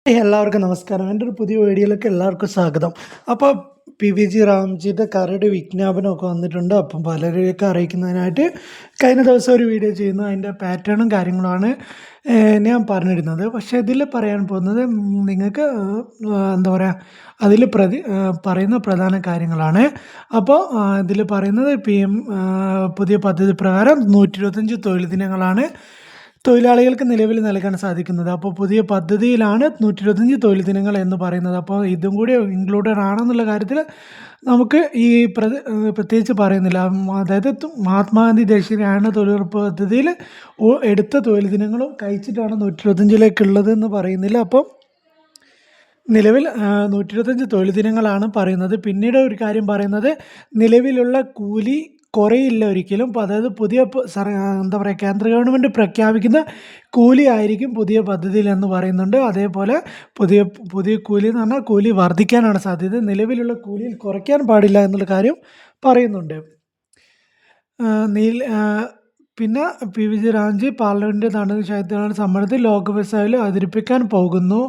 എല്ലാവർക്കും നമസ്കാരം. എൻ്റെ ഒരു പുതിയ വീഡിയോയിലേക്ക് എല്ലാവർക്കും സ്വാഗതം. അപ്പോൾ PVG റാംജിയുടെ കരട് വിജ്ഞാപനമൊക്കെ വന്നിട്ടുണ്ട്. അപ്പം പലരെയൊക്കെ അറിയിക്കുന്നതിനായിട്ട് കഴിഞ്ഞ ദിവസം ഒരു വീഡിയോ ചെയ്യുന്നു. അതിൻ്റെ പാറ്റേണും കാര്യങ്ങളുമാണ് ഞാൻ പറഞ്ഞിരുന്നത്. പക്ഷേ ഇതിൽ പറയാൻ പോകുന്നത് നിങ്ങൾക്ക് എന്താ പറയുക, അതിൽ പറയുന്ന പ്രധാന കാര്യങ്ങളാണ്. അപ്പോൾ ഇതിൽ പറയുന്നത് പുതിയ പദ്ധതി പ്രകാരം 125 തൊഴിൽ ദിനങ്ങളാണ് തൊഴിലാളികൾക്ക് നിലവിൽ നൽകാൻ സാധിക്കുന്നത്. അപ്പോൾ പുതിയ പദ്ധതിയിലാണ് 125 തൊഴിൽ ദിനങ്ങൾ എന്ന് പറയുന്നത്. അപ്പോൾ ഇതും കൂടി ഇൻക്ലൂഡഡ് ആണെന്നുള്ള കാര്യത്തിൽ നമുക്ക് ഈ പ്രത്യേകിച്ച് പറയുന്നില്ല. അതായത് മഹാത്മാഗാന്ധി ദേശീയ ഗ്രാമീണ തൊഴിലുറപ്പ് പദ്ധതിയിൽ എടുത്ത തൊഴിൽ ദിനങ്ങളും കഴിച്ചിട്ടാണ് 125 എന്ന് പറയുന്നില്ല. അപ്പോൾ നിലവിൽ 125 തൊഴിൽ ദിനങ്ങളാണ് പറയുന്നത്. പിന്നീട് ഒരു കാര്യം പറയുന്നത്, നിലവിലുള്ള കൂലി കുറയില്ല ഒരിക്കലും. അപ്പോൾ അതായത് പുതിയ എന്താ പറയുക, കേന്ദ്ര ഗവൺമെൻറ് പ്രഖ്യാപിക്കുന്ന കൂലി ആയിരിക്കും പുതിയ പദ്ധതിയിൽ എന്ന് പറയുന്നുണ്ട്. അതേപോലെ പുതിയ പുതിയ കൂലി എന്ന് പറഞ്ഞാൽ കൂലി വർദ്ധിക്കാനാണ് സാധ്യത. നിലവിലുള്ള കൂലിയിൽ കുറയ്ക്കാൻ പാടില്ല എന്നുള്ള കാര്യം പറയുന്നുണ്ട്. പിന്നെ PVG റാംജി പാർലമെൻറ്റ് നടന്ന ശൈത്യകാല സമ്മേളനത്തിൽ ലോക്സഭയിൽ അവതരിപ്പിക്കാൻ പോകുന്നു.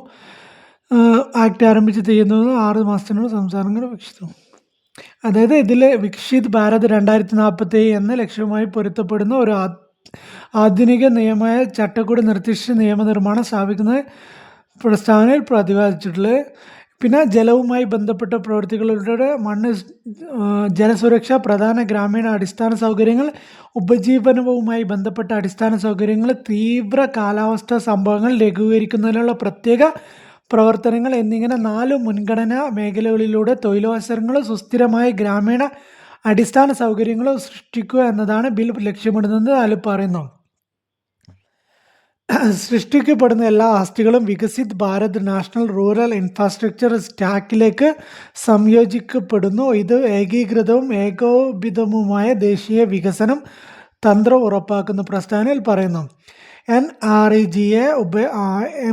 ആക്ട് ആരംഭിച്ച് ചെയ്യുന്നത് 6 മാസത്തിനുള്ള സംസ്ഥാനങ്ങൾ വീക്ഷിച്ചു. അതായത് ഇതിൽ വികസിത് ഭാരത് 2047 എന്ന ലക്ഷ്യവുമായി പൊരുത്തപ്പെടുന്ന ഒരു ആധുനിക നിയമമായ ചട്ടക്കൂട് നിർദ്ദിഷ്ട നിയമനിർമ്മാണം സ്ഥാപിക്കുന്ന പ്രസ്താവനയിൽ പ്രതിപാദിച്ചിട്ടുള്ളത്. പിന്നെ ജലവുമായി ബന്ധപ്പെട്ട പ്രവൃത്തികളുടെ ജലസുരക്ഷ, പ്രധാന ഗ്രാമീണ അടിസ്ഥാന സൗകര്യങ്ങൾ, ഉപജീവനവുമായി ബന്ധപ്പെട്ട അടിസ്ഥാന സൗകര്യങ്ങൾ, തീവ്ര കാലാവസ്ഥാ സംഭവങ്ങൾ ലഘൂകരിക്കുന്നതിനുള്ള പ്രത്യേക പ്രവർത്തനങ്ങൾ എന്നിങ്ങനെ 4 മുൻഗണനാ മേഖലകളിലൂടെ തൊഴിലവസരങ്ങളും സുസ്ഥിരമായ ഗ്രാമീണ അടിസ്ഥാന സൗകര്യങ്ങളും സൃഷ്ടിക്കുക എന്നതാണ് ബിൽ ലക്ഷ്യമിടുന്നത്. അതിൽ പറയുന്നു, സൃഷ്ടിക്കപ്പെടുന്ന എല്ലാ ആസ്തികളും Viksit Bharat national rural infrastructure സ്റ്റാക്കിലേക്ക് സംയോജിക്കപ്പെടുന്നു. ഇത് ഏകീകൃതവും ഏകോപിതവുമായ ദേശീയ വികസനം തന്ത്രം ഉറപ്പാക്കുന്ന പ്രസ്താവനയിൽ പറയുന്നു.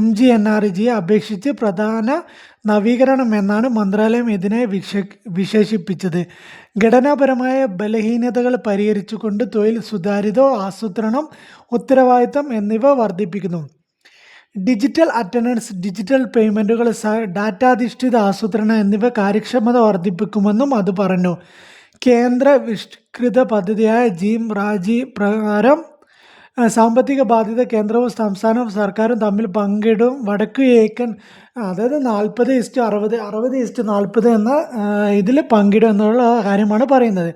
MGNREGയെ അപേക്ഷിച്ച് പ്രധാന നവീകരണം എന്നാണ് മന്ത്രാലയം ഇതിനെ വിശേഷിപ്പിച്ചത്. ഘടനാപരമായ ബലഹീനതകൾ പരിഹരിച്ചുകൊണ്ട് തൊഴിൽ സുതാര്യത, ആസൂത്രണം, ഉത്തരവാദിത്തം എന്നിവ വർദ്ധിപ്പിക്കുന്നു. ഡിജിറ്റൽ അറ്റൻഡൻസ്, ഡിജിറ്റൽ പേയ്മെൻറ്റുകൾ, ഡാറ്റാധിഷ്ഠിത ആസൂത്രണം എന്നിവ കാര്യക്ഷമത വർദ്ധിപ്പിക്കുമെന്നും അത് പറഞ്ഞു. കേന്ദ്ര വിഷ്കൃത പദ്ധതിയായ റാംജി പ്രകാരം സാമ്പത്തിക ബാധ്യത കേന്ദ്രവും സംസ്ഥാന സർക്കാരും തമ്മിൽ പങ്കിടും. വടക്ക് കിഴക്കൻ, അതായത് 40:60, 60:40 എന്ന ഇതിൽ പങ്കിടും എന്നുള്ള കാര്യമാണ് പറയുന്നത്.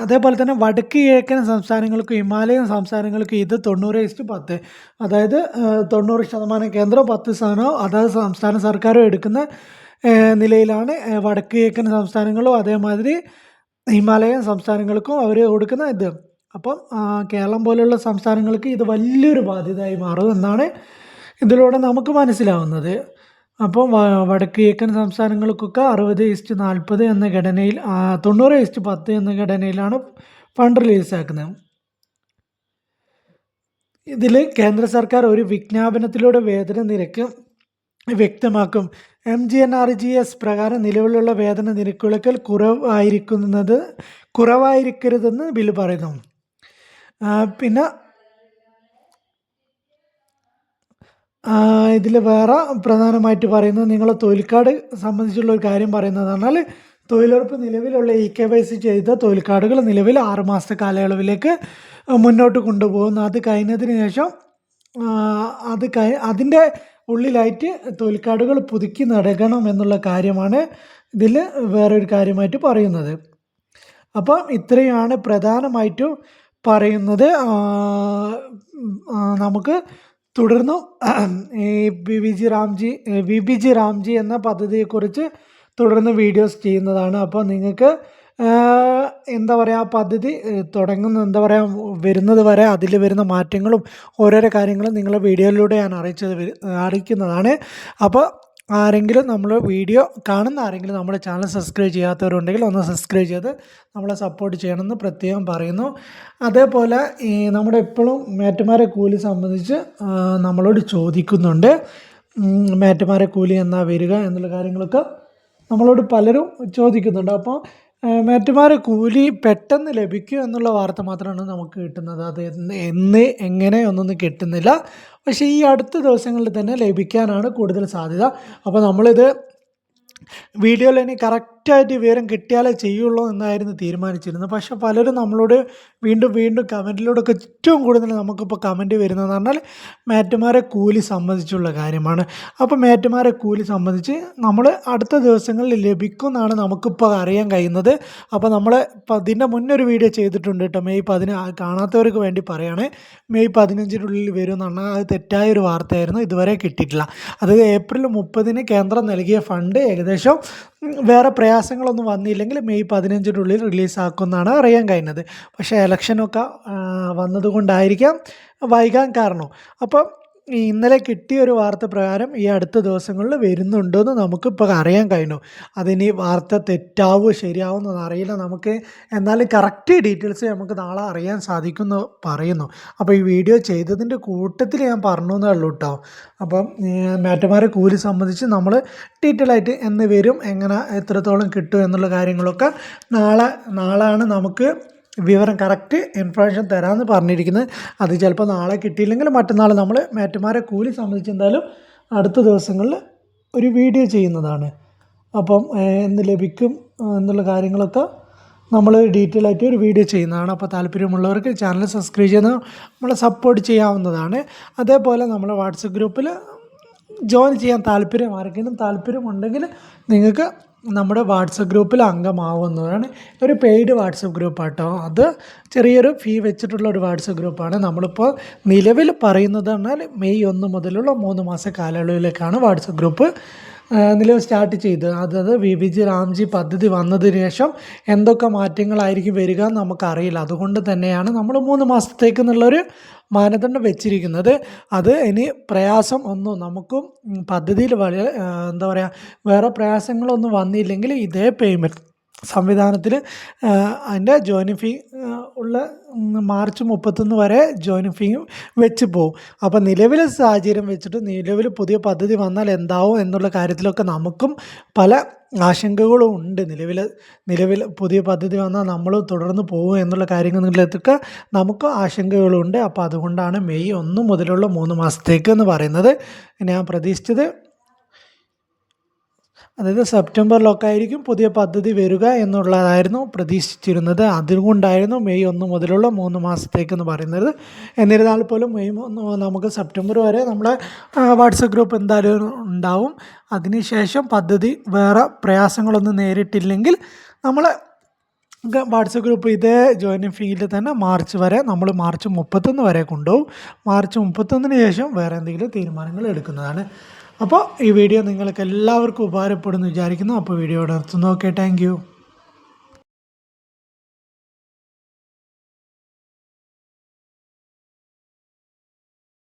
അതേപോലെ തന്നെ വടക്ക് കിഴക്കൻ സംസ്ഥാനങ്ങൾക്കും ഹിമാലയൻ സംസ്ഥാനങ്ങൾക്കും ഇത് 90:10, അതായത് 90% കേന്ദ്രം, 10% അതായത് സംസ്ഥാന സർക്കാരും എടുക്കുന്ന നിലയിലാണ് വടക്ക് കിഴക്കൻ സംസ്ഥാനങ്ങളും അതേമാതിരി ഹിമാലയൻ സംസ്ഥാനങ്ങൾക്കും അവർ കൊടുക്കുന്ന ഇത്. അപ്പം കേരളം പോലെയുള്ള സംസ്ഥാനങ്ങൾക്ക് ഇത് വലിയൊരു ബാധ്യതയായി മാറും എന്നാണ് ഇതിലൂടെ നമുക്ക് മനസ്സിലാവുന്നത്. അപ്പോൾ വടക്ക് കിഴക്കൻ സംസ്ഥാനങ്ങൾക്കൊക്കെ 60:40 എന്ന ഘടനയിൽ, 90:10 എന്ന ഘടനയിലാണ് ഫണ്ട് റിലീസാക്കുന്നത്. ഇതിൽ കേന്ദ്ര സർക്കാർ ഒരു വിജ്ഞാപനത്തിലൂടെ വേതന നിരക്ക് വ്യക്തമാക്കും. MGNREGS പ്രകാരം നിലവിലുള്ള വേതന നിരക്കുകളേക്കാൾ കുറവായിരിക്കരുതെന്ന് ബില്ല് പറയുന്നു. പിന്നെ ഇതിൽ വേറെ പ്രധാനമായിട്ട് പറയുന്നത്, നിങ്ങൾ തൊഴിൽ കാർഡ് സംബന്ധിച്ചുള്ള ഒരു കാര്യം പറയുന്നത് പറഞ്ഞാൽ, തൊഴിലുറപ്പ് നിലവിലുള്ള KYC ചെയ്ത തൊഴിൽ കാർഡുകൾ നിലവിൽ 6 മാസത്തെ കാലയളവിലേക്ക് മുന്നോട്ട് കൊണ്ടുപോകുന്നു. അത് കഴിഞ്ഞതിന് ശേഷം അതിൻ്റെ ഉള്ളിലായിട്ട് തൊഴിൽ കാർഡുകൾ പുതുക്കി നൽകണം എന്നുള്ള കാര്യമാണ് ഇതിൽ വേറൊരു കാര്യമായിട്ട് പറയുന്നത്. അപ്പം ഇത്രയാണ് പ്രധാനമായിട്ടും പറയുന്നത്. നമുക്ക് തുടർന്നും ഈ PVG റാംജി എന്ന പദ്ധതിയെക്കുറിച്ച് തുടർന്ന് വീഡിയോസ് ചെയ്യുന്നതാണ്. അപ്പോൾ നിങ്ങൾക്ക് എന്താ പറയുക, പദ്ധതി എന്താ പറയുക, വരുന്നത് വരെ അതിൽ വരുന്ന മാറ്റങ്ങളും ഓരോരോ കാര്യങ്ങളും നിങ്ങളെ വീഡിയോയിലൂടെ ഞാൻ അറിയിക്കുന്നതാണ്. അപ്പോൾ ആരെങ്കിലും നമ്മൾ വീഡിയോ കാണുന്ന ആരെങ്കിലും നമ്മുടെ ചാനൽ സബ്സ്ക്രൈബ് ചെയ്യാത്തവരുണ്ടെങ്കിൽ ഒന്ന് സബ്സ്ക്രൈബ് ചെയ്ത് നമ്മളെ സപ്പോർട്ട് ചെയ്യണമെന്ന് പ്രത്യേകം പറയുന്നു. അതേപോലെ ഈ നമ്മുടെ എപ്പോഴും മേറ്റുമാരെ കൂലി സംബന്ധിച്ച് നമ്മളോട് ചോദിക്കുന്നുണ്ട്. മേറ്റുമാരെ കൂലി എന്നാ വരിക എന്നുള്ള കാര്യങ്ങളൊക്കെ നമ്മളോട് പലരും ചോദിക്കുന്നുണ്ട്. അപ്പോൾ മേറ്റുമാരെ കൂലി പെട്ടെന്ന് ലഭിക്കും എന്നുള്ള വാർത്ത മാത്രമാണ് നമുക്ക് കിട്ടുന്നത്. അത് എന്ന് എങ്ങനെ ഒന്നൊന്നും കിട്ടുന്നില്ല. പക്ഷേ ഈ അടുത്ത ദിവസങ്ങളിൽ തന്നെ ലഭിക്കാനാണ് കൂടുതൽ സാധ്യത. അപ്പോൾ നമ്മളിത് വീഡിയോയിൽ ഇനി കറക്റ്റായിട്ട് വിവരം കിട്ടിയാലേ ചെയ്യുള്ളൂ എന്നായിരുന്നു തീരുമാനിച്ചിരുന്നത്. പക്ഷേ പലരും നമ്മളോട് വീണ്ടും വീണ്ടും കമൻറ്റിലൂടെയൊക്കെ ഏറ്റവും കൂടുതൽ നമുക്കിപ്പോൾ കമൻറ്റ് വരുന്നതെന്ന് പറഞ്ഞാൽ മേറ്റുമാരെ കൂലി സംബന്ധിച്ചുള്ള കാര്യമാണ്. അപ്പോൾ മേറ്റുമാരെ കൂലി സംബന്ധിച്ച് നമ്മൾ അടുത്ത ദിവസങ്ങളിൽ ലഭിക്കും എന്നാണ് നമുക്കിപ്പോൾ അറിയാൻ കഴിയുന്നത്. അപ്പോൾ നമ്മൾ ഇതിൻ്റെ മുന്നേ ഒരു വീഡിയോ ചെയ്തിട്ടുണ്ട് കേട്ടോ. മെയ് 10 കാണാത്തവർക്ക് വേണ്ടി പറയുകയാണ്. മെയ് 15-നുള്ളിൽ വരും എന്ന് പറഞ്ഞാൽ അത് തെറ്റായൊരു വാർത്തയായിരുന്നു. ഇതുവരെ കിട്ടിയിട്ടില്ല. അത് ഏപ്രിൽ 30 കേന്ദ്രം നൽകിയ ഫണ്ട് ഏകദേശം വേറെ പ്രയാസങ്ങളൊന്നും വന്നില്ലെങ്കിൽ മെയ് 15-നുള്ളിൽ റിലീസാക്കുമെന്നാണ് അറിയാൻ കഴിയുന്നത്. പക്ഷേ ഇലക്ഷനൊക്കെ വന്നതുകൊണ്ടായിരിക്കാം വൈകാൻ കാരണം. അപ്പോൾ ഇന്നലെ കിട്ടിയ ഒരു വാർത്ത പ്രകാരം ഈ അടുത്ത ദിവസങ്ങളിൽ വരുന്നുണ്ടെന്ന് നമുക്കിപ്പോൾ അറിയാൻ കഴിഞ്ഞു. അതിനി വാർത്ത തെറ്റാവോ ശരിയാവും എന്നൊന്നും അറിയില്ല നമുക്ക്. എന്നാലും കറക്റ്റ് ഡീറ്റെയിൽസ് നമുക്ക് നാളെ അറിയാൻ സാധിക്കുമെന്ന് പറയുന്നു. അപ്പോൾ ഈ വീഡിയോ ചെയ്തതിൻ്റെ കൂട്ടത്തിൽ ഞാൻ പറഞ്ഞു എന്നേ ഉള്ളൂ കേട്ടോ. അപ്പം മേറ്റുമാരെ കൂലി സംബന്ധിച്ച് നമ്മൾ ഡീറ്റെയിൽ ആയിട്ട് എന്ന് വരും, എങ്ങനെ എത്രത്തോളം കിട്ടും എന്നുള്ള കാര്യങ്ങളൊക്കെ നാളെയാണ് നമുക്ക് വിവരം കറക്റ്റ് ഇൻഫർമേഷൻ തരാമെന്ന് പറഞ്ഞിരിക്കുന്നത്. അത് ചിലപ്പോൾ നാളെ കിട്ടിയില്ലെങ്കിൽ മറ്റന്നാൾ നമ്മൾ മേറ്റുമാരെ കൂലി സംബന്ധിച്ച് എന്തായാലും അടുത്ത ദിവസങ്ങളിൽ ഒരു വീഡിയോ ചെയ്യുന്നതാണ്. അപ്പം എന്ന് ലഭിക്കും എന്നുള്ള കാര്യങ്ങളൊക്കെ നമ്മൾ ഡീറ്റെയിൽ ആയിട്ട് ഒരു വീഡിയോ ചെയ്യുന്നതാണ്. അപ്പോൾ താല്പര്യമുള്ളവർക്ക് ചാനൽ സബ്സ്ക്രൈബ് ചെയ്ത് നമ്മളെ സപ്പോർട്ട് ചെയ്യാവുന്നതാണ്. അതേപോലെ നമ്മൾ വാട്സപ്പ് ഗ്രൂപ്പിൽ ജോയിൻ ചെയ്യാൻ ആർക്കെങ്കിലും താല്പര്യമുണ്ടെങ്കിൽ നിങ്ങൾക്ക് നമ്മുടെ വാട്സപ്പ് ഗ്രൂപ്പിൽ അംഗമാവുന്നതാണ്. ഒരു പെയ്ഡ് വാട്സപ്പ് ഗ്രൂപ്പാട്ടോ. അത് ചെറിയൊരു ഫീ വെച്ചിട്ടുള്ള ഒരു വാട്സപ്പ് ഗ്രൂപ്പാണ്. നമ്മളിപ്പോൾ നിലവിൽ പറയുന്നത് പറഞ്ഞാൽ മെയ് 1 മുതലുള്ള 3 മാസ കാലയളവിലേക്കാണ് വാട്സപ്പ് ഗ്രൂപ്പ് നിലവിൽ സ്റ്റാർട്ട് ചെയ്തത്. അതായത് VVG രാംജി പദ്ധതി വന്നതിന് ശേഷം എന്തൊക്കെ മാറ്റങ്ങളായിരിക്കും വരിക എന്ന് നമുക്കറിയില്ല. അതുകൊണ്ട് തന്നെയാണ് നമ്മൾ 3 മാസത്തേക്ക് എന്നുള്ളൊരു മാനദണ്ഡം വെച്ചിരിക്കുന്നത്. അത് ഇനി പ്രയാസം ഒന്നും നമുക്കും പദ്ധതിയിൽ വലിയ എന്താ പറയുക വേറെ പ്രയാസങ്ങളൊന്നും വന്നില്ലെങ്കിൽ ഇതേ പേയ്മെൻറ്റ് സംവിധാനത്തിൽ അതിൻ്റെ ജോയിനിങ് ഫീ ഉള്ള മാർച്ച് 31 വരെ ജോയിനിങ് ഫീയും വെച്ച് പോകും. അപ്പോൾ നിലവിലെ സാഹചര്യം വെച്ചിട്ട് നിലവിൽ പുതിയ പദ്ധതി വന്നാൽ എന്താവും എന്നുള്ള കാര്യത്തിലൊക്കെ നമുക്കും പല ആശങ്കകളും ഉണ്ട്. നിലവിൽ പുതിയ പദ്ധതി വന്നാൽ നമ്മൾ തുടർന്ന് പോകും എന്നുള്ള കാര്യങ്ങളിലൊക്കെ നമുക്ക് ആശങ്കകളുണ്ട്. അപ്പോൾ അതുകൊണ്ടാണ് മെയ് 1 മുതലുള്ള 3 മാസത്തേക്ക് എന്ന് പറയുന്നത്. ഞാൻ പ്രതീക്ഷിച്ചത് അതായത് സെപ്റ്റംബറിലൊക്കെ ആയിരിക്കും പുതിയ പദ്ധതി വരിക എന്നുള്ളതായിരുന്നു പ്രതീക്ഷിച്ചിരുന്നത്. അതുകൊണ്ടായിരുന്നു മെയ് 1 മുതലുള്ള 3 മാസത്തേക്കെന്ന് പറയുന്നത്. എന്നിരുന്നാൽ പോലും മെയ് 1 നമുക്ക് സെപ്റ്റംബർ വരെ നമ്മളെ വാട്സപ്പ് ഗ്രൂപ്പ് എന്തായാലും ഉണ്ടാവും. അതിനുശേഷം പദ്ധതി വേറെ പ്രയാസങ്ങളൊന്നും നേരിട്ടില്ലെങ്കിൽ നമ്മൾ വാട്സപ്പ് ഗ്രൂപ്പ് ഇതേ ജോയിനിങ് ഫീൽഡിൽ തന്നെ മാർച്ച് 31 വരെ കൊണ്ടുപോകും. മാർച്ച് 31 ശേഷം വേറെ എന്തെങ്കിലും തീരുമാനങ്ങൾ എടുക്കുന്നതാണ്. അപ്പോൾ ഈ വീഡിയോ നിങ്ങൾക്ക് എല്ലാവർക്കും ഉപകാരപ്പെടുമെന്ന് വിചാരിക്കുന്നു. അപ്പോൾ വീഡിയോ നിർത്തുന്നു. Okay, thank you.